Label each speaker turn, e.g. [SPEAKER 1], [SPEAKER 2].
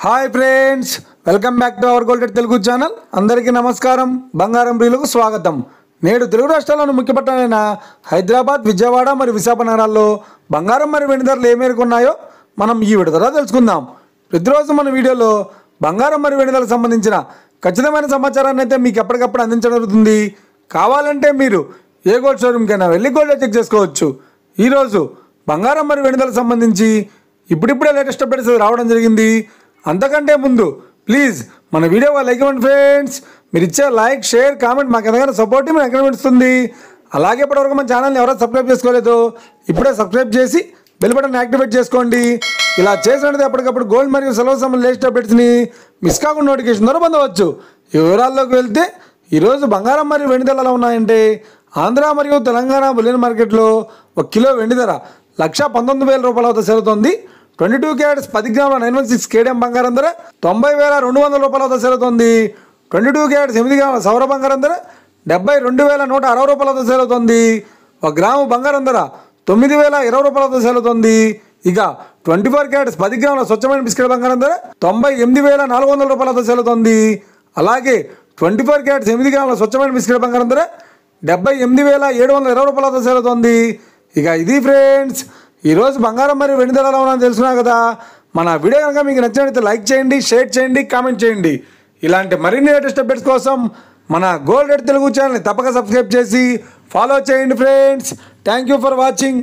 [SPEAKER 1] Hi friends, welcome back to our golden Telugu channel. అందరికీ నమస్కారం. బంగారం ప్రియులకు స్వాగతం. నేడు తెలుగు రాష్ట్రాల్లోని ముఖ్య పట్టణాలైన హైదరాబాద్, విజయవాడ మరియు విశాఖ నగరాల్లో బంగారం మరియు వెండి ధరలు ఏ మేరకు ఉన్నాయో మనం ఈ వీడియో ద్వారా తెలుసుకుందాం. ప్రతిరోజు మన వీడియోలో బంగారం మరియు వెండి ధరలకు సంబంధించిన ఖచ్చితమైన సమాచారాన్ని అయితే మీకు ఎప్పటికప్పుడు అందించడం జరుగుతుంది. కావాలంటే మీరు ఏ గోల్డ్ షోరూమ్కైనా వెళ్ళి గోల్డ్ చెక్ చేసుకోవచ్చు. ఈరోజు బంగారం మరియు వెండి ధరలకు సంబంధించి ఇప్పుడిప్పుడే లేటెస్ట్ అప్డేట్స్ రావడం జరిగింది. అంతకంటే ముందు ప్లీజ్ మన వీడియో లైక్ ఇవ్వండి ఫ్రెండ్స్. మీరు ఇచ్చే లైక్, షేర్, కామెంట్ మాకు ఎంతగానో సపోర్ట్ మీరు ఎంకరేజ్ ఇస్తుంది. అలాగే ఇప్పటివరకు మన ఛానల్ని ఎవరైనా సబ్స్క్రైబ్ చేసుకోలేదో ఇప్పుడే సబ్స్క్రైబ్ చేసి బెల్ బటన్ యాక్టివేట్ చేసుకోండి. ఇలా చేసినట్టు ఎప్పటికప్పుడు గోల్డ్ మరియు సిల్వర్ సంబంధించిన లేటెస్ట్ అప్డేట్స్ని మిస్ కాకుండా నోటిఫికేషన్ ద్వారా పొందవచ్చు. ఈ వివరాల్లోకి వెళ్తే ఈరోజు బంగారం మరియు వెండి ధరలు ఎలా ఉన్నాయంటే, ఆంధ్ర మరియు తెలంగాణ బులియన్ మార్కెట్లో 1 కిలో వెండి ధర 1,19,000 రూపాయల వద్ద సేలుతోంది. 22 క్యారెట్స్ 10 గ్రాముల 916 కేడిఎం బంగారం ధర 90,200 రూపాయల వద్ద సేలుతోంది. 22 క్యారెట్స్ 8 గ్రాముల సౌర బంగారం ధర 72,160 రూపాయల వద్ద సేలుతోంది. 1 గ్రాము బంగారం ధర 9,020 రూపాయల వద్ద సేలుతోంది. ఇక 24 క్యారెట్స్ 10 గ్రాముల స్వచ్ఛమైన బిస్కెట్ బంగారం ధర 98,400 రూపాయల వద్ద సేలుతోంది. అలాగే 24 క్యారెట్స్ 8 గ్రాముల స్వచ్ఛమైన బిస్కెట్ బంగారం ధర 78,720 రూపాయల వద్ద సేలుతోంది. ఇక ఇది ఫ్రెండ్స్, ఈరోజు బంగారం మరియు వెండి ధరలు ఉన్నాయని తెలుసుకున్నాం కదా. మన వీడియో కనుక మీకు నచ్చినట్లయితే లైక్ చేయండి, షేర్ చేయండి, కామెంట్ చేయండి. ఇలాంటి మరిన్ని లేటెస్ట్ అప్డేట్స్ కోసం మన గోల్డ్ తెలుగు ఛానల్ని తప్పక సబ్స్క్రైబ్ చేసి ఫాలో చేయండి friends. Thank you for watching.